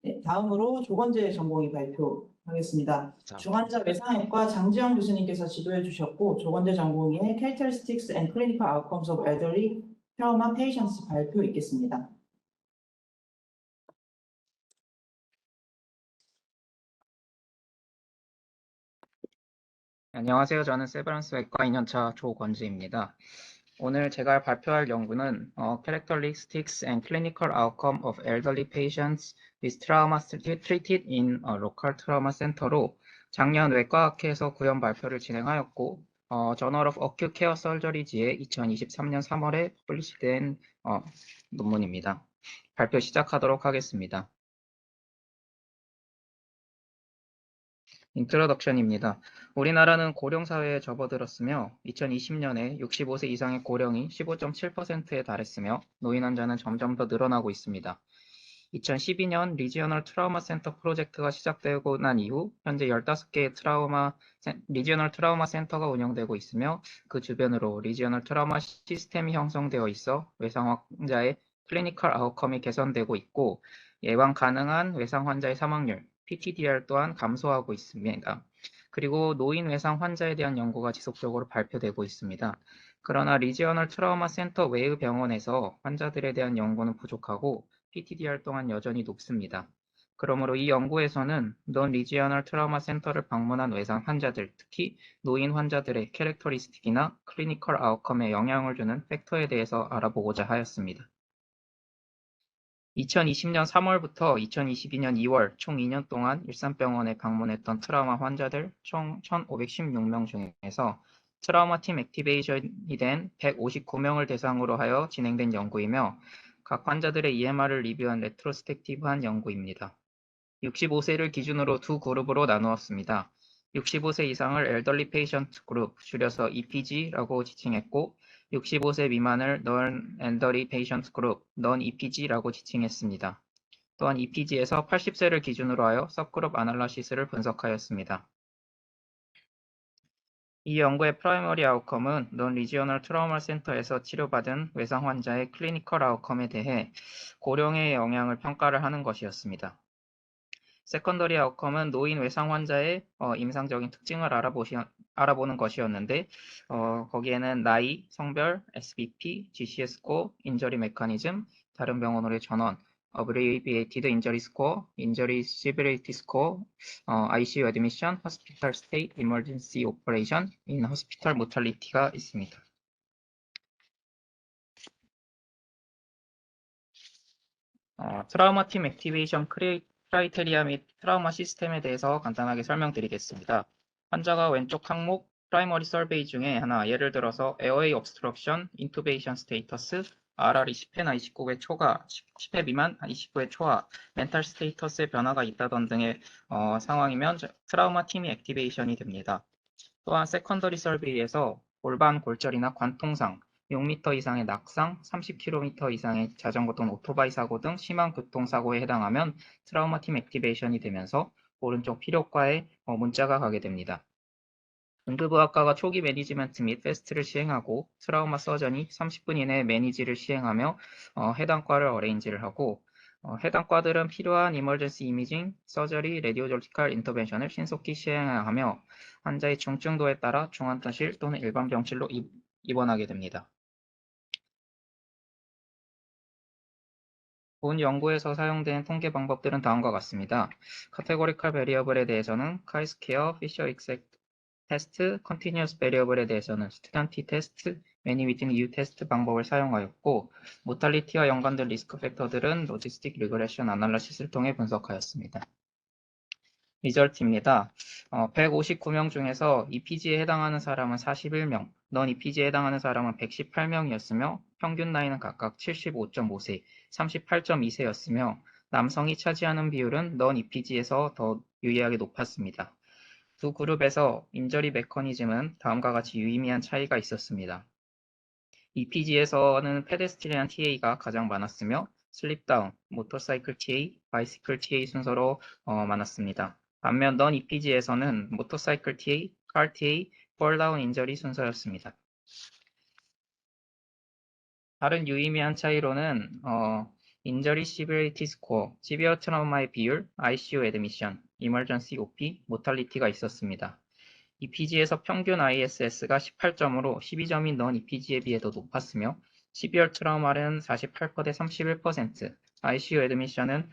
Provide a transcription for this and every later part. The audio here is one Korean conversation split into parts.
네, 다음으로 조건재 전공의 발표하겠습니다. 자, 중환자 외상외과 장지영 교수님께서 지도해 주셨고, 조건재 전공의 Characteristics and Clinical Outcomes of Elderly Trauma Patients 발표 있겠습니다. 안녕하세요. 저는 세브란스 외과 2년차 조권지입니다. 오늘 제가 발표할 연구는 Characteristics and Clinical Outcome of Elderly Patients with Trauma Treated in a Local Trauma Center로 작년 외과학회에서 구현 발표를 진행하였고 Journal of Acute Care Surgery지에 2023년 3월에 publish된 논문입니다. 발표 시작하도록 하겠습니다. 인트로덕션입니다. 우리나라는 고령 사회에 접어들었으며 2020년에 65세 이상의 고령이 15.7%에 달했으며 노인 환자는 점점 더 늘어나고 있습니다. 2012년 리지어널 트라우마 센터 프로젝트가 시작되고 난 이후 현재 15개의 리지어널 트라우마 센터가 운영되고 있으며 그 주변으로 리지어널 트라우마 시스템이 형성되어 있어 외상 환자의 클리니컬 아웃컴이 개선되고 있고 예방 가능한 외상 환자의 사망률, PTDR 또한 감소하고 있습니다. 그리고 노인 외상 환자에 대한 연구가 지속적으로 발표되고 있습니다. 그러나 리지어널 트라우마 센터 외의 병원에서 환자들에 대한 연구는 부족하고 PTDR 또한 여전히 높습니다. 그러므로 이 연구에서는 넌 리지어널 트라우마 센터를 방문한 외상 환자들, 특히 노인 환자들의 캐릭터리스틱이나 클리니컬 아웃컴에 영향을 주는 팩터에 대해서 알아보고자 하였습니다. 2020년 3월부터 2022년 2월 총 2년 동안 일산병원에 방문했던 트라우마 환자들 총 1,516명 중에서 트라우마 팀 액티베이션이 된 159명을 대상으로 하여 진행된 연구이며 각 환자들의 EMR을 리뷰한 레트로스펙티브한 연구입니다. 65세를 기준으로 두 그룹으로 나누었습니다. 65세 이상을 엘더리 페이션트 그룹, 줄여서 EPG라고 지칭했고 65세 미만을 Non-Elderly Patient Group, Non-EPG라고 지칭했습니다. 또한 EPG에서 80세를 기준으로 하여 서그룹 아날라시스를 분석하였습니다. 이 연구의 프라이머리 아웃컴은 Non-Regional Trauma Center에서 치료받은 외상 환자의 클리니컬 아웃컴에 대해 고령의 영향을 평가를 하는 것이었습니다. 세컨더리 아웃컴은 노인 외상 환자의 임상적인 특징을 알아보는 것이었는데 거기에는 나이, 성별, SBP, GCS 스코어, 인저리 메커니즘, 다른 병원으로의 전원, Abbreviated Injury Score, Injury Severity Score, ICU Admission, Hospital Stay, Emergency Operation, In Hospital Mortality가 있습니다. 트라우마 팀 액티베이션 크라이테리아 및 트라우마 시스템에 대해서 간단하게 설명드리겠습니다. 환자가 왼쪽 항목 프라이머리 서베이 중에 하나, 예를 들어서 에어웨이 obstruction, intubation status, RR 20회나 29회 초과, 10회 미만 29회 초과, 멘탈 스테이터스의 변화가 있다던 등의 상황이면 트라우마 팀이 액티베이션이 됩니다. 또한 세컨더리 서베이에서 골반 골절이나 관통상, 6m 이상의 낙상, 30km 이상의 자전거 또는 오토바이 사고 등 심한 교통사고에 해당하면 트라우마 팀 액티베이션이 되면서 오른쪽 피력과에 문자가 가게 됩니다. 응급의학과가 초기 매니지먼트 및 패스트를 시행하고 트라우마 서전이 30분 이내에 매니지를 시행하며 해당 과를 어레인지를 하고 해당 과들은 필요한 이머전시 이미징, 서저리, 레디오졸지컬 인터벤션을 신속히 시행해야 하며 환자의 중증도에 따라 중환자실 또는 일반 병실로 입원하게 됩니다. 본 연구에서 사용된 통계 방법들은 다음과 같습니다. 카테고리컬 베리어블에 대해서는 카이스케어, 피셔 익색 테스트, 컨티뉴어스 베리어블에 대해서는 스튜던트 테스트, 매니 위tin U 테스트 방법을 사용하였고 모탈리티와 연관된 리스크 팩터들은 로지스틱 리그레션 아날리시스를 통해 분석하였습니다. 리절트입니다. 159명 중에서 EPG에 해당하는 사람은 41명, 넌 EPG에 해당하는 사람은 118명이었으며 평균 나이는 각각 75.5세, 38.2세였으며 남성이 차지하는 비율은 넌 EPG에서 더 유의하게 높았습니다. 두 그룹에서 인저리 메커니즘은 다음과 같이 유의미한 차이가 있었습니다. EPG에서는 페데스트리안 TA가 가장 많았으며 슬립다운, 모터사이클 TA, 바이시클 TA 순서로 많았습니다. 반면 넌 EPG에서는 모터사이클 TA, car TA, 폴다운 인저리 순서였습니다. 다른 유의미한 차이로는 인저리 시비리티 스코어, 시비어 트라우마의 비율, ICU 애드미션, 이머전시 OP, 모탈리티가 있었습니다. EPG에서 평균 ISS가 18점으로 12점인 넌 EPG에 비해 더 높았으며 시비어 트라우마는 48% 대 31%, ICU 애드미션은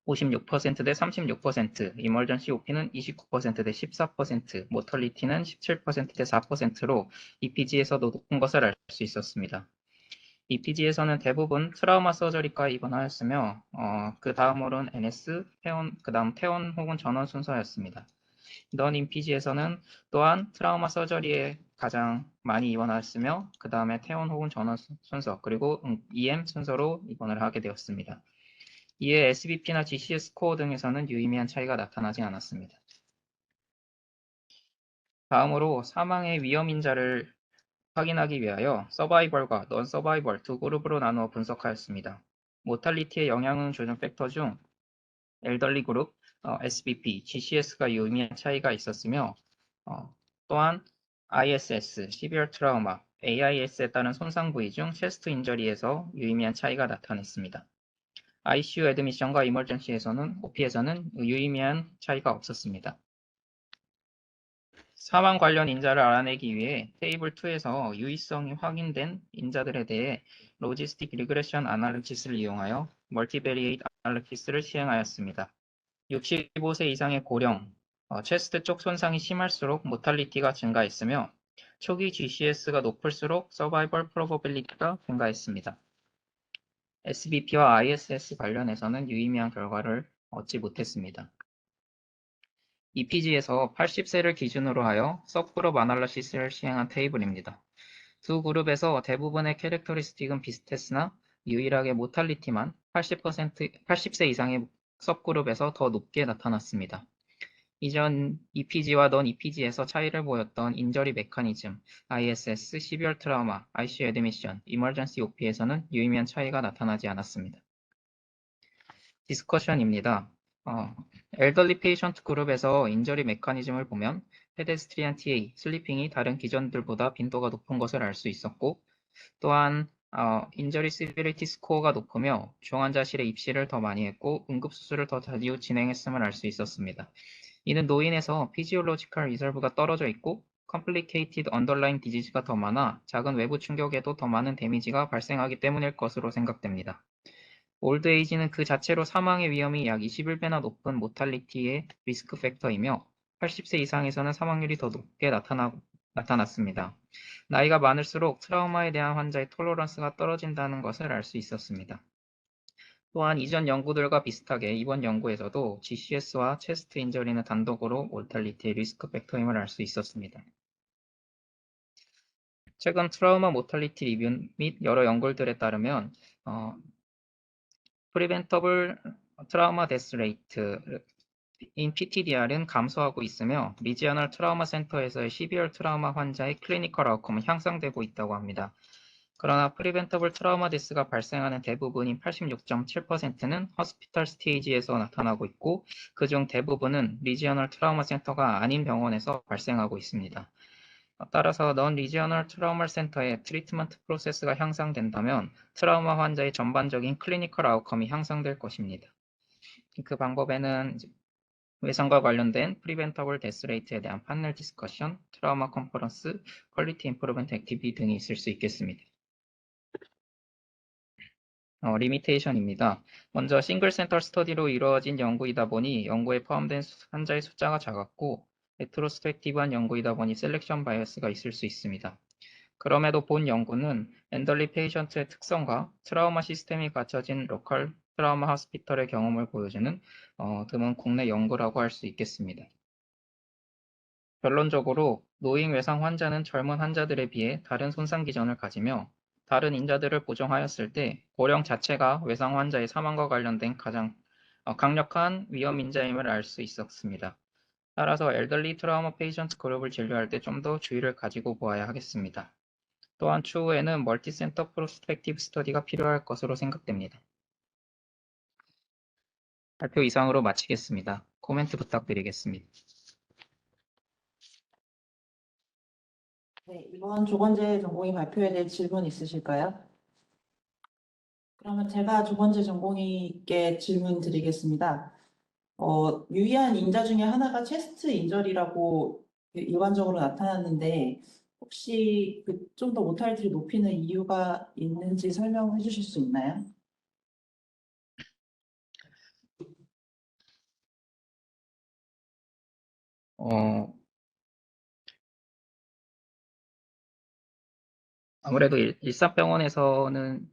56% 대 36%, 이머전시 OP는 29% 대 14%, 모털리티는 17%대 4%로 EPG에서도 높은 것을 알 수 있었습니다. EPG에서는 대부분 트라우마 서저리과 입원하였으며 그 다음으로는 NS, 퇴원, 그 다음 퇴원 혹은 전원 순서였습니다. 넌 EPG에서는 또한 트라우마 서저리에 가장 많이 입원하였으며 그 다음에 퇴원 혹은 전원 순서 그리고 EM 순서로 입원을 하게 되었습니다. 이에 SBP나 GCS 스코어 등에서는 유의미한 차이가 나타나지 않았습니다. 다음으로 사망의 위험 인자를 확인하기 위하여 서바이벌과 넌 서바이벌 두 그룹으로 나누어 분석하였습니다. 모탈리티의 영향은 조정 팩터 중 엘더리 그룹, SBP, GCS가 유의미한 차이가 있었으며 또한 ISS, 시비어 트라우마, AIS에 따른 손상 부위 중 체스트 인저리에서 유의미한 차이가 나타냈습니다. ICU 애드미션과 이머전시에서는 OP에서는 유의미한 차이가 없었습니다. 사망 관련 인자를 알아내기 위해 테이블 2에서 유의성이 확인된 인자들에 대해 로지스틱 리그레션 아날리시스를 이용하여 멀티베리에이트 아날리시스를 시행하였습니다. 65세 이상의 고령, 체스트 쪽 손상이 심할수록 모탈리티가 증가했으며 초기 GCS가 높을수록 서바이벌 프로버빌리티가 증가했습니다. SBP와 ISS 관련해서는 유의미한 결과를 얻지 못했습니다. EPG에서 80세를 기준으로 하여 서브그룹 아날리시스를 시행한 테이블입니다. 두 그룹에서 대부분의 캐릭터리스틱은 비슷했으나 유일하게 모탈리티만 80세 이상의 서브그룹에서 더 높게 나타났습니다. 이전 EPG와 넌 EPG에서 차이를 보였던 인저리 메커니즘, ISS, 시비얼 트라우마, ICU 애드미션, 이머전시 OP에서는 유의미한 차이가 나타나지 않았습니다. 디스커션입니다. 엘더리 페이션트 그룹에서 인저리 메커니즘을 보면 페데스트리안 TA, 슬리핑이 다른 기전들보다 빈도가 높은 것을 알 수 있었고 또한 인저리 시비리티 스코어가 높으며 중환자실에 입시를 더 많이 했고 응급수술을 더 자주 진행했음을 알 수 있었습니다. 이는 노인에서 피지올로지컬 리설브가 떨어져 있고 컴플리케이티드 언더라인 디지즈가 더 많아 작은 외부 충격에도 더 많은 데미지가 발생하기 때문일 것으로 생각됩니다. 올드에이지는 그 자체로 사망의 위험이 약 21배나 높은 모탈리티의 리스크 팩터이며 80세 이상에서는 사망률이 더 높게 나타났습니다. 나이가 많을수록 트라우마에 대한 환자의 톨러런스가 떨어진다는 것을 알 수 있었습니다. 또한 이전 연구들과 비슷하게 이번 연구에서도 GCS와 체스트 인저리는 단독으로 모탈리티의 리스크 팩터임을 알 수 있었습니다. 최근 트라우마 모탈리티 리뷰 및 여러 연구들에 따르면 프리벤터블 트라우마 데스 레이트 인 PTDR은 감소하고 있으며 리지어널 트라우마 센터에서의 시비얼 트라우마 환자의 클리니컬 아웃컴은 향상되고 있다고 합니다. 그러나 프리벤터블 트라우마 데스가 발생하는 대부분인 86.7%는 허스피털 스테이지에서 나타나고 있고 그중 대부분은 리지어널 트라우마 센터가 아닌 병원에서 발생하고 있습니다. 따라서 넌 리지어널 트라우마 센터의 트리트먼트 프로세스가 향상된다면 트라우마 환자의 전반적인 클리니컬 아웃컴이 향상될 것입니다. 그 방법에는 외상과 관련된 프리벤터블 데스 레이트에 대한 파넬 디스커션, 트라우마 컨퍼런스, 퀄리티 임프루먼트 액티비티 등이 있을 수 있겠습니다. 리미테이션입니다. 먼저 싱글 센터 스터디로 이루어진 연구이다 보니 연구에 포함된 환자의 숫자가 작았고 레트로스펙티브한 연구이다 보니 셀렉션 바이어스가 있을 수 있습니다. 그럼에도 본 연구는 엔더리 페이션트의 특성과 트라우마 시스템이 갖춰진 로컬 트라우마 하스피털의 경험을 보여주는 드문 국내 연구라고 할 수 있겠습니다. 결론적으로 노인 외상 환자는 젊은 환자들에 비해 다른 손상 기전을 가지며 다른 인자들을 보정하였을 때 고령 자체가 외상 환자의 사망과 관련된 가장 강력한 위험 인자임을 알 수 있었습니다. 따라서 엘더리 트라우마 페이션트 그룹을 진료할 때 좀 더 주의를 가지고 보아야 하겠습니다. 또한 추후에는 멀티센터 프로스펙티브 스터디가 필요할 것으로 생각됩니다. 발표 이상으로 마치겠습니다. 코멘트 부탁드리겠습니다. 네, 이번 조건제 전공의 발표에 대해 질문 있으실까요? 그러면 제가 두 번째 전공의께 질문 드리겠습니다. 유의한 인자 중에 하나가 체스트 인절이라고 일반적으로 나타났는데 혹시 좀 더 모탈리티를 높이는 이유가 있는지 설명해 주실 수 있나요? 어, 아무래도 일산병원에서는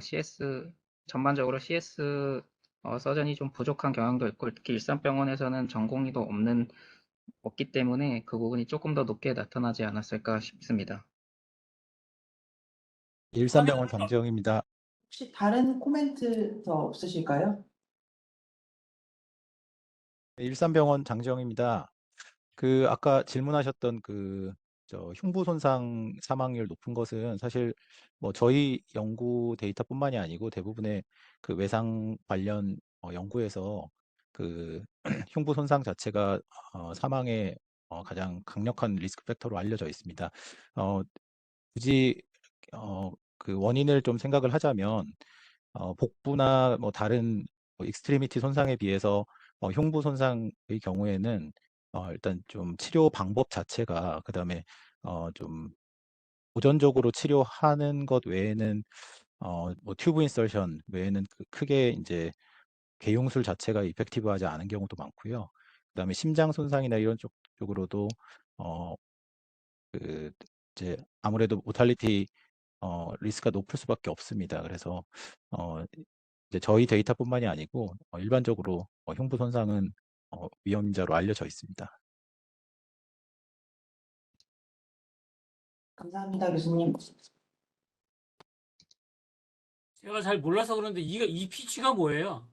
CS 전반적으로 CS 서전이 좀 부족한 경향도 있고 특히 일산병원에서는 전공의도 없기 때문에 그 부분이 조금 더 높게 나타나지 않았을까 싶습니다. 일산병원 정재영입니다. 혹시 다른 코멘트 더 없으실까요? 일산병원 장재영입니다. 그 아까 질문하셨던 흉부 손상 사망률 높은 것은 사실 뭐 저희 연구 데이터뿐만이 아니고 대부분의 그 외상 관련 연구에서 그 흉부 손상 자체가 사망의 가장 강력한 리스크 팩터로 알려져 있습니다. 어, 굳이 그 원인을 좀 생각을 하자면 복부나 뭐 다른 익스트리미티 손상에 비해서 흉부 손상의 경우에는 일단 좀 치료 방법 자체가 그다음에 좀 보존적으로 치료하는 것 외에는 뭐 튜브 인설션 외에는 크게 이제 개용술 자체가 이펙티브하지 않은 경우도 많고요. 그다음에 심장 손상이나 이런 쪽으로도 어, 그 이제 아무래도 모탈리티 리스크가 높을 수밖에 없습니다. 그래서 이제 저희 데이터뿐만이 아니고 일반적으로 흉부 손상은 위험인자로 알려져 있습니다. 감사합니다, 교수님. 제가 잘 몰라서 그런데 이 PG가 뭐예요?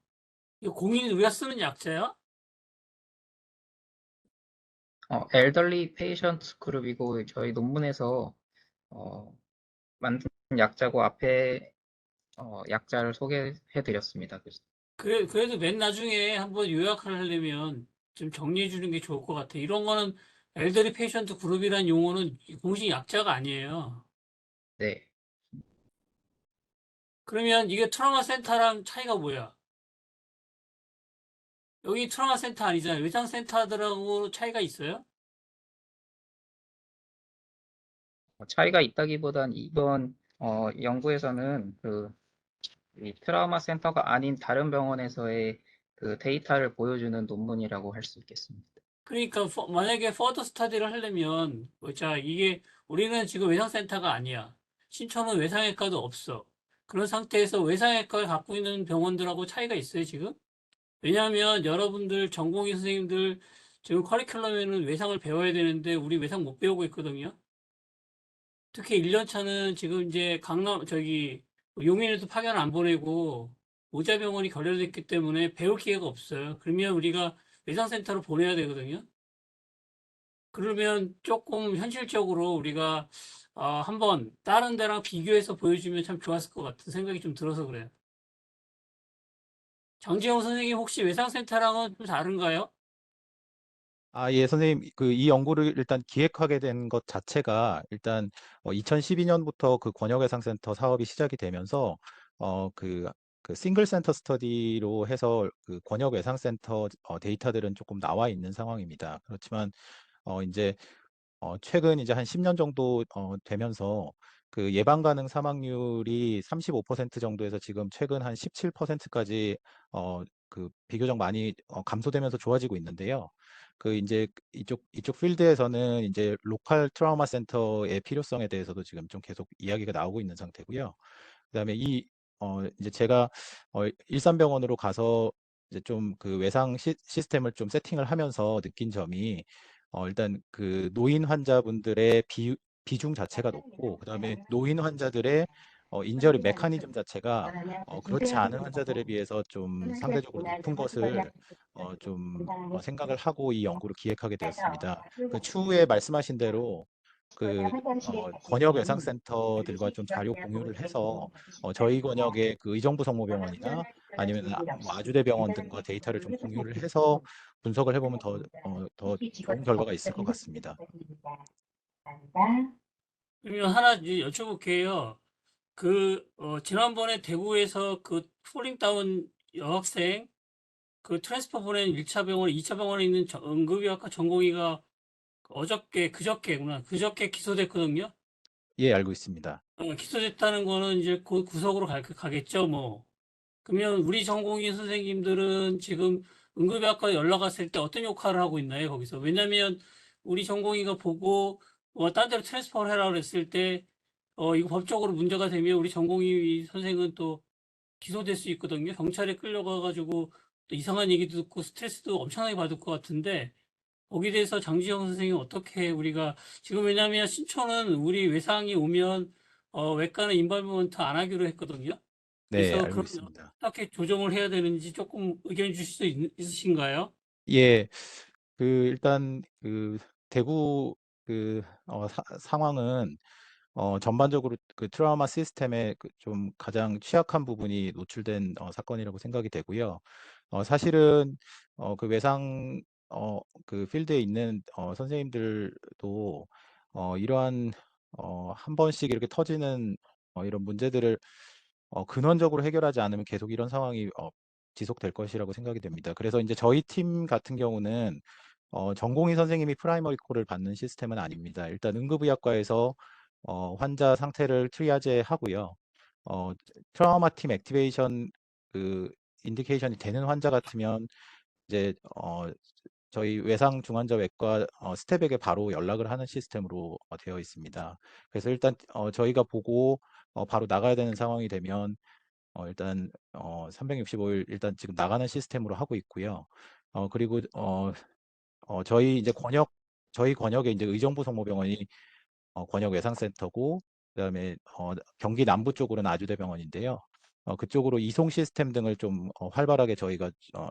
이거 공인 우리가 쓰는 약자야? 엘더리 페이션트 그룹이고 저희 논문에서 어, 만든 약자고 앞에 약자를 소개해 드렸습니다. 그래도 맨 나중에 한번 요약을 하려면 좀 정리해 주는 게 좋을 것 같아. 이런 거는 엘더리 페이션트 그룹이란 용어는 공식 약자가 아니에요. 네. 그러면 이게 트라우마 센터랑 차이가 뭐야? 여기 트라우마 센터 아니잖아요. 외상 센터들하고 차이가 있어요? 차이가 있다기보단 이번 연구에서는 이 트라우마 센터가 아닌 다른 병원에서의 그 데이터를 보여주는 논문이라고 할 수 있겠습니다. 그러니까 만약에 퍼더 스터디를 하려면 자 이게 우리는 지금 외상센터가 아니야. 신청은 외상외과도 없어. 그런 상태에서 외상외과를 갖고 있는 병원들하고 차이가 있어요, 지금? 왜냐하면 여러분들 전공의 선생님들 지금 커리큘럼에는 외상을 배워야 되는데 우리 외상 못 배우고 있거든요. 특히 1년 차는 지금 이제 용인에도 파견 안 보내고 모자병원이 결렬됐기 때문에 배울 기회가 없어요. 그러면 우리가 외상센터로 보내야 되거든요. 그러면 조금 현실적으로 우리가 한번 다른 데랑 비교해서 보여주면 참 좋았을 것 같은 생각이 좀 들어서 그래요. 장지영 선생님 혹시 외상센터랑은 좀 다른가요? 예, 선생님, 이 연구를 일단 기획하게 된 것 자체가 일단 2012년부터 그 권역외상센터 사업이 시작이 되면서 그 싱글 센터 스터디로 해서 그 권역외상센터 데이터들은 조금 나와 있는 상황입니다. 그렇지만 이제 최근 이제 한 10년 정도 되면서 그 예방 가능 사망률이 35% 정도에서 지금 최근 한 17%까지 그 비교적 많이 감소되면서 좋아지고 있는데요. 그 이제 이쪽 필드에서는 이제 로컬 트라우마 센터의 필요성에 대해서도 지금 좀 계속 이야기가 나오고 있는 상태고요. 그다음에 이제 제가 일산병원으로 가서 이제 좀 그 외상 시스템을 좀 세팅을 하면서 느낀 점이 일단 그 노인 환자분들의 비중 자체가 높고 그다음에 노인 환자들의 인저리 메커니즘 자체가 그렇지 않은 환자들에 비해서 좀 상대적으로 높은 것을 좀 생각을 하고 이 연구를 기획하게 되었습니다. 그 추후에 말씀하신 대로 그 권역 외상센터들과 좀 자료 공유를 해서 저희 권역의 그 의정부 성모병원이나 아니면 뭐 아주대병원 등과 데이터를 좀 공유를 해서 분석을 해보면 더 좋은 결과가 있을 것 같습니다. 그러면 하나 이제 여쭤볼게요. 지난번에 대구에서 그 폴링다운 여학생 그 트랜스퍼 보낸 1차 병원, 2차 병원에 있는 응급의학과 전공의가 그저께 기소됐거든요. 예, 알고 있습니다. 기소됐다는 거는 이제 곧 구속으로 가겠죠, 뭐. 그러면 우리 전공의 선생님들은 지금 응급의학과에 연락 왔을 때 어떤 역할을 하고 있나요, 거기서? 왜냐면 우리 전공의가 보고 딴 데로 트랜스퍼를 해라 그랬을 때 이거 법적으로 문제가 되면 우리 전공의 선생은 또 기소될 수 있거든요. 경찰에 끌려가가지고 또 이상한 얘기도 듣고 스트레스도 엄청나게 받을 것 같은데 거기에 대해서 장지영 선생님 어떻게 우리가 지금 왜냐면 신촌은 우리 외상이 오면 외과는 인발브먼트 안 하기로 했거든요. 네, 그래서 알고 그럼 있습니다. 어떻게 조정을 해야 되는지 조금 의견 주실 수 있으신가요? 예, 일단 대구 상황은 전반적으로 그 트라우마 시스템의 좀 가장 취약한 부분이 노출된 사건이라고 생각이 되고요. 사실은 그 외상 그 필드에 있는 선생님들도 이러한 한 번씩 이렇게 터지는 이런 문제들을 근원적으로 해결하지 않으면 계속 이런 상황이 지속될 것이라고 생각이 됩니다. 그래서 이제 저희 팀 같은 경우는 전공의 선생님이 프라이머리 콜을 받는 시스템은 아닙니다. 일단 응급의학과에서 환자 상태를 트리아제 하고요. 어, 트라우마 팀 액티베이션 그 인디케이션이 되는 환자 같으면 이제 저희 외상 중환자 외과 스텝에게 바로 연락을 하는 시스템으로 되어 있습니다. 그래서 일단 저희가 보고 바로 나가야 되는 상황이 되면 일단 365일 일단 지금 나가는 시스템으로 하고 있고요. 그리고 저희 권역에 이제 의정부성모병원이 권역 외상센터고 그다음에 경기 남부 쪽으로는 아주대병원인데요. 그쪽으로 이송 시스템 등을 좀 활발하게 저희가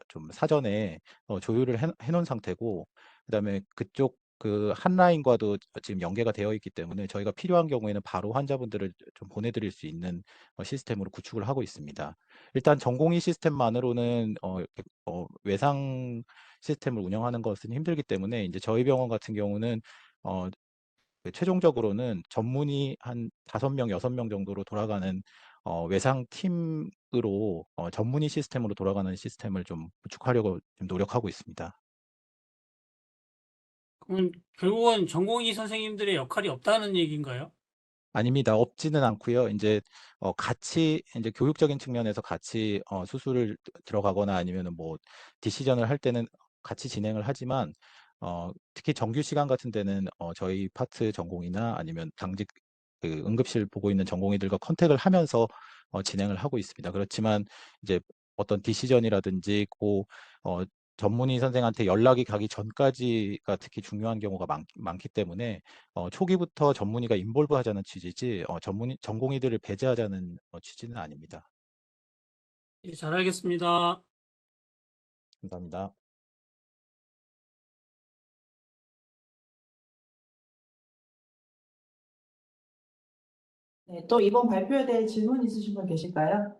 좀 사전에 조율을 해놓은 상태고 그다음에 그쪽 그 한 라인과도 지금 연계가 되어 있기 때문에 저희가 필요한 경우에는 바로 환자분들을 좀 보내드릴 수 있는 시스템으로 구축을 하고 있습니다. 일단 전공의 시스템만으로는 외상 시스템을 운영하는 것은 힘들기 때문에 이제 저희 병원 같은 경우는 최종적으로는 전문의 한 5명, 6명 정도로 돌아가는 외상 팀으로 전문의 시스템으로 돌아가는 시스템을 좀 구축하려고 좀 노력하고 있습니다. 그럼 결국은 전공의 선생님들의 역할이 없다는 얘기인가요? 아닙니다. 없지는 않고요. 이제 같이 이제 교육적인 측면에서 같이 수술을 들어가거나 아니면은 뭐 디시전을 할 때는 같이 진행을 하지만 특히 정규 시간 같은 데는 저희 파트 전공이나 아니면 당직 그 응급실 보고 있는 전공의들과 컨택을 하면서 진행을 하고 있습니다. 그렇지만 이제 어떤 디시전이라든지 전문의 선생한테 연락이 가기 전까지가 특히 중요한 경우가 많기 때문에 초기부터 전문의가 인볼브 하자는 취지지 전공의들을 배제하자는 취지는 아닙니다. 예, 잘 알겠습니다. 감사합니다. 네, 또 이번 발표에 대해 질문 있으신 분 계실까요?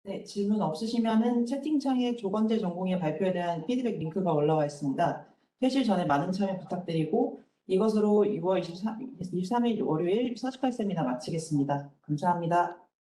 네, 질문 없으시면은 채팅창에 조건재 전공의 발표에 대한 피드백 링크가 올라와 있습니다. 퇴실 전에 많은 참여 부탁드리고 이것으로 6월 23일 월요일 서지컬 세미나 마치겠습니다. 감사합니다.